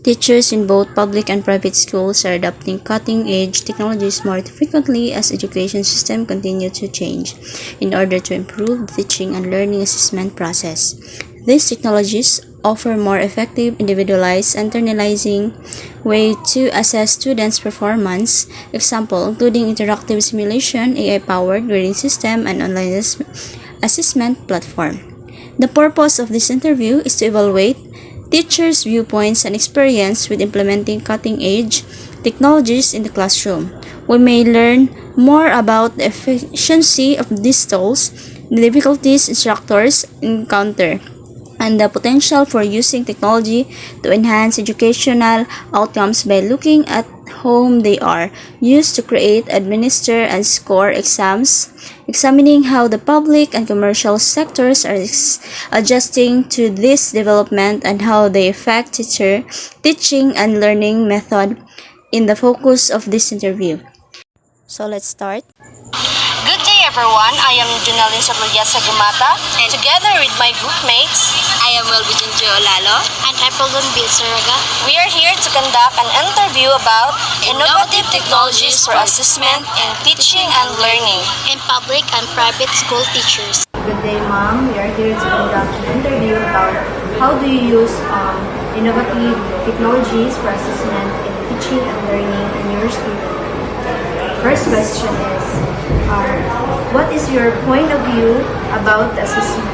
Teachers in both public and private schools are adopting cutting-edge technologies more frequently as education systems continue to change in order to improve the teaching and learning assessment process. These technologies offer more effective, individualized, internalizing way to assess students' performance, example including interactive simulation, AI-powered grading system, and online assessment platform. The purpose of this interview is to evaluate teachers' viewpoints and experience with implementing cutting-edge technologies in the classroom. We may learn more about the efficiency of these tools, the difficulties instructors encounter, and the potential for using technology to enhance educational outcomes by looking at whom they are used to create, administer, and score exams, examining how the public and commercial sectors are adjusting to this development and how they affect teaching and learning method in the focus of this interview. So let's start. Good day everyone, I am Junalyn Sotolyasa Gumata, and together with my group mates, I am Welbijunjo Olalo and Epelon Bilsaraga, we are here to conduct an interview about innovative technologies for assessment in teaching and learning in public and private school teachers. Good day, ma'am. We are here to conduct an interview about how do you use innovative technologies for assessment in teaching and learning in your student. First question is, what is your point of view about the assessment?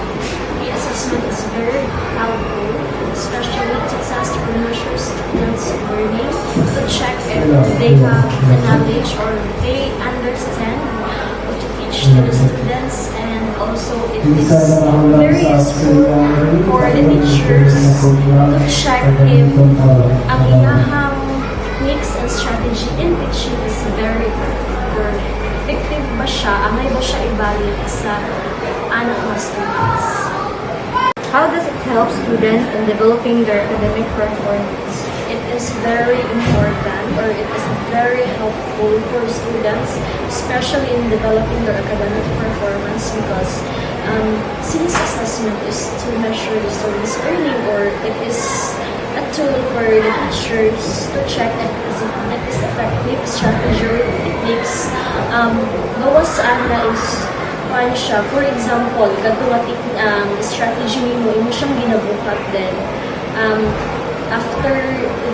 The assessment is very helpful, especially to test or measure students' learning, to check if they have the knowledge or they understand what to teach to the students, and also it is very useful for the teachers to check if ang iyahang techniques and strategy in teaching is very or effective ba siya, angay ba siya i-valid sa anak ng students. How does it help students in developing their academic performance? It is very important, or it is very helpful for students, especially in developing their academic performance, because since assessment is to measure the students' learning, or it is a tool for the teachers to check if it is effective strategy or techniques. Gawas ana is paano siya. For example, katuwatik strategy mo siyang ginabuhat din. After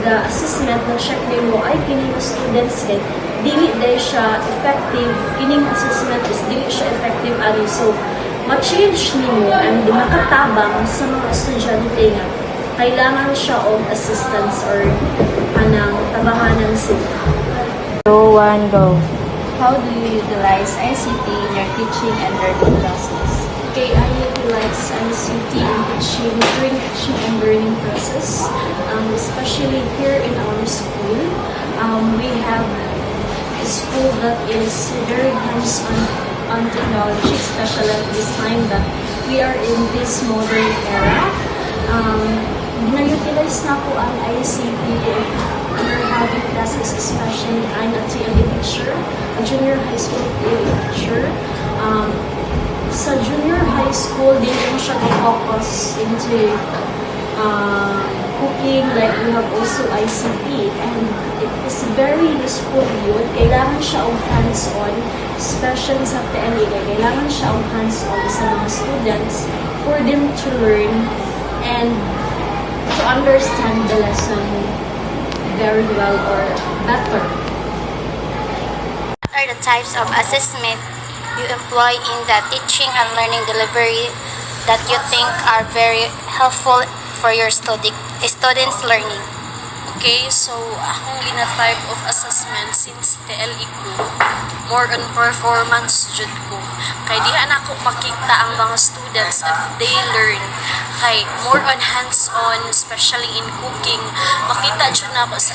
the assessment, na-check mo, ay, kining students kay dili dahil siya effective, kining assessment is dili siya effective ano. So, ma-change nimo and makatabang sa mga estudyante nga kailangan siya og assistance or anang tabanganan sila. Go, one, go. How do you utilize ICT in your teaching and learning process? Okay, I utilize ICT in teaching during teaching and learning process, especially here in our school. We have a school that is very hands-on on technology, especially at this time that we are in this modern era. Na-utilize na po ang ICT if we're having classes, especially I'm a TLE teacher, a junior high school TLE teacher. Sa junior high school, din mo siya focus into cooking, like we have also ICT, and it is very useful yun. Kailangan siya ang hands-on, especially sa TLE, kailangan siya ang hands-on sa mga students for them to learn and to understand the lesson very well or better. What are the types of assessment you employ in the teaching and learning delivery that you think are very helpful for your students' learning? Okay, so akong gina-type of assessment since TLE ko, more on performance jud ko. Kay diha na ako makita ang mga students if they learn. Kay more on hands-on, especially in cooking, makita jud na ako sa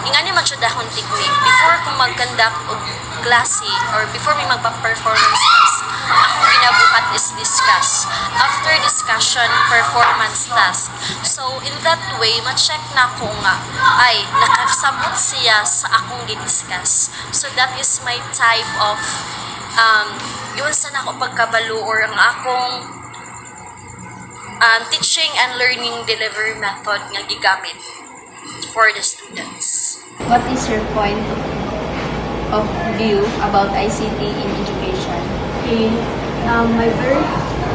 ingani man jud akong technique. Before ko mag-conduct og klase or before may magpa-performance task, akong ginabuhat is discuss. After discussion, performance task. So, in that way, ma-check na ko nga, ay, nakasabot siya sa akong gidiscuss. So, that is my type of, yun sa nako pagkabalo or ang akong teaching and learning delivery method nga gigamit for the students. What is your point of view about ICT in education? Okay, my very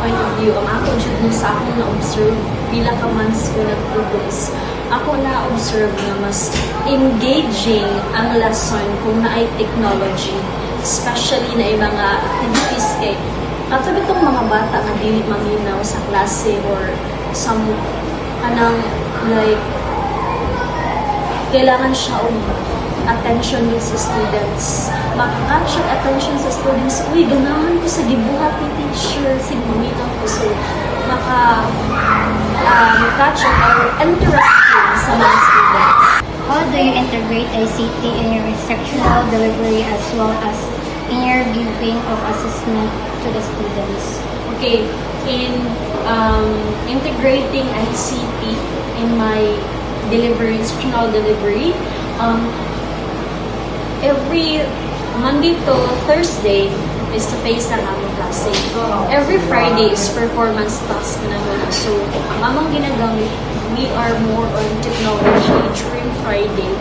point of view, ang ako dyan sa akong na-observe bilang ka months ko nag-progress, ako na-observe na mas engaging ang lesson kung na ay technology, especially na yung mga activities kay katulad itong mga bata na dili maminaw sa klase or some anang like kailangan siya attention with sa students. Makakatch ang attention sa students. Uy, ganahan ko sa gibuhat ni teacher. Sigmamita ko. So, catch or interesting sa mga students. How do you integrate ICT in your instructional delivery as well as in your giving of assessment to the students? Okay, in integrating ICT in my delivery, instructional delivery, every Monday to Thursday is to face ang among klase. Every Friday is performance task na muna. So, ang among ginagamit, we are more on technology during Friday.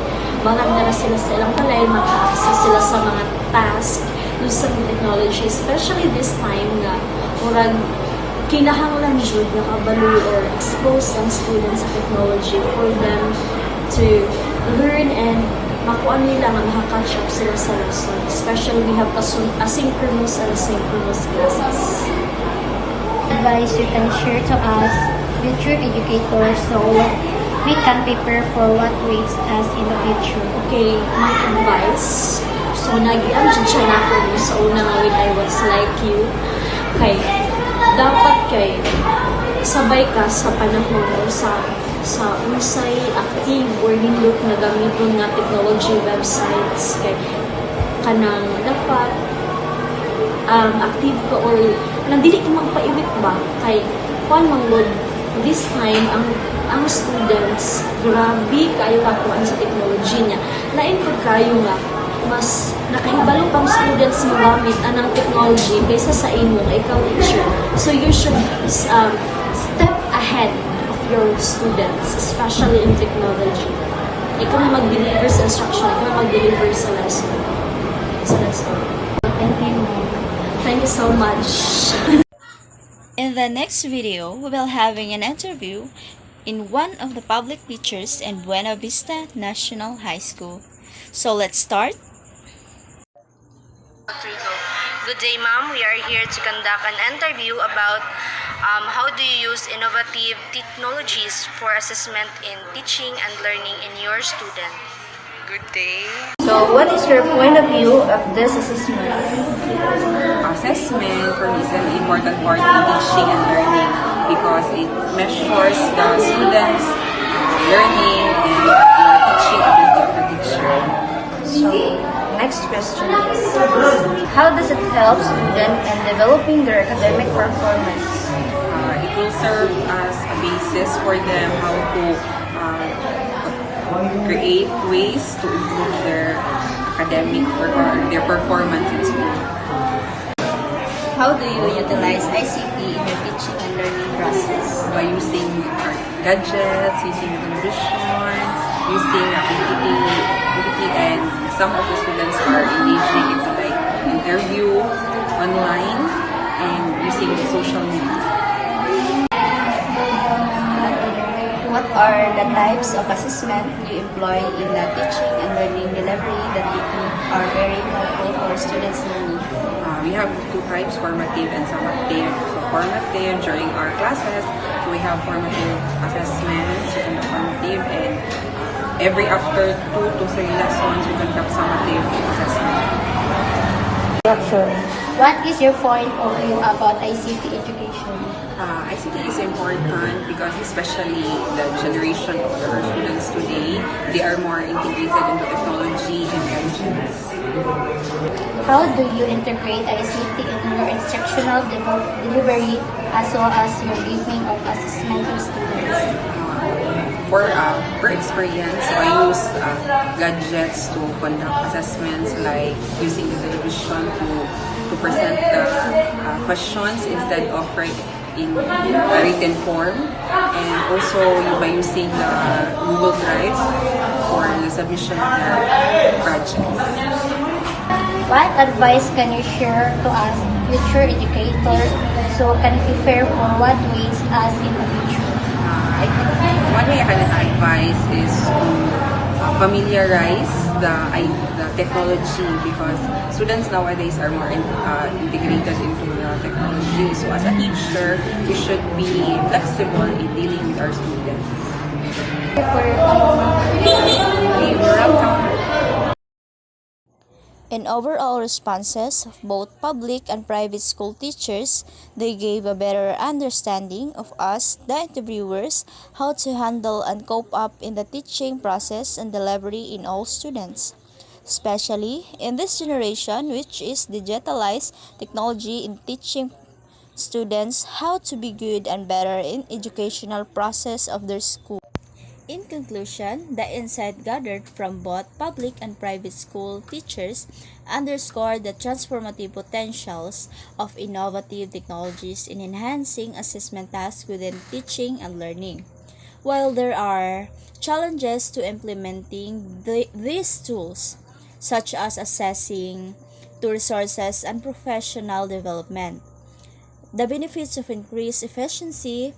Bangag na sila sa ilang kalay, maka-access sila sa mga task using technology, especially this time na murag kinahanglan jud na kabalo or expose ang students sa technology for them to learn and makuha nila nga makaka-catch up sila sa lesson. Especially we have asynchronous and synchronous classes. Advice you can share to us, future educators, so we can prepare for what waits us in the future. Okay, my advice. So, nag-iam siya na ako sa una nga when I was like you. Kay, dapat kay sabay ka sa panahon o sa unsay active or nindot na gamiton nga technology websites kay kanang dapat active ka or nandili ka magpaiwit ba kay kuan manggod this time ang students grabe kayo kakuan sa technology niya lain pud kayo nga mas nakahibalo pang students mo gamit anang technology kaysa sa imo nga ikaw teacher, so you should step ahead your students, especially in technology. Ikaw na mag-deliver sa instruction, ikaw na mag-deliver sa lesson. Thank you. Thank you so much. In the next video, we will having an interview in one of the public teachers in Buena Vista National High School. So let's start. Good day, ma'am. We are here to conduct an interview about how do you use innovative technologies for assessment in teaching and learning in your student. Good day. So, what is your point of view of this assessment? Assessment for me is an important part in teaching and learning because it measures the students' learning and the teaching ability of the teacher. So, next question is, how does it help students in developing their academic performance? It will serve as a basis for them how to create ways to improve their academic or their performance in school. How do you utilize ICT in your teaching and learning process? By using gadgets, using television, using PPT, and some of the students are engaging into like interview online and using social media. What are the types of assessment you employ in the teaching and learning delivery that you think are very helpful for students' learning? We have two types, formative and summative. So formative during our classes, we have formative assessments, we conduct formative, and every after 2 to 3 lessons, we conduct summative assessment. What is your point of view about ICT education? ICT is important because especially the generation of our students today, they are more integrated into technology and gadgets. How do you integrate ICT in your instructional delivery as well as your giving of assessment to students? For experience, so I use gadgets to conduct assessments like using the television to present the questions instead of in a written form, and also by using the Google Drive for the submission of their projects. What advice can you share to us future educators so can prepare for what ways us in the future? I think one way I can advise is to familiarize the technology, because students nowadays are more integrated into the technology. So as a teacher, we should be flexible in dealing with our students. For your time. You're welcome. In overall responses of both public and private school teachers, they gave a better understanding of us, the interviewers, how to handle and cope up in the teaching process and delivery in all students. Especially in this generation, which is digitalized technology in teaching students how to be good and better in educational process of their school. In conclusion, the insight gathered from both public and private school teachers underscore the transformative potentials of innovative technologies in enhancing assessment tasks within teaching and learning. While there are challenges to implementing these tools, such as assessing to resources and professional development, the benefits of increased efficiency,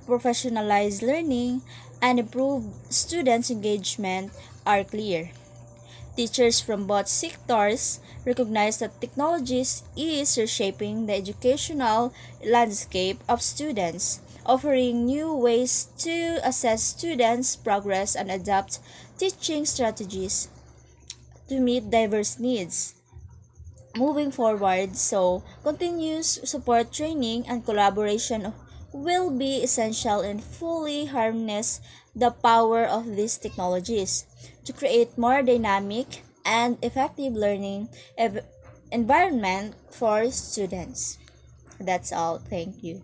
professionalized learning, and improved students' engagement are clear. Teachers from both sectors recognize that technologies is reshaping the educational landscape of students, offering new ways to assess students' progress and adapt teaching strategies to meet diverse needs. Moving forward, so continuous support training and collaboration will be essential in fully harness the power of these technologies to create more dynamic and effective learning environment for students. That's all. Thank you.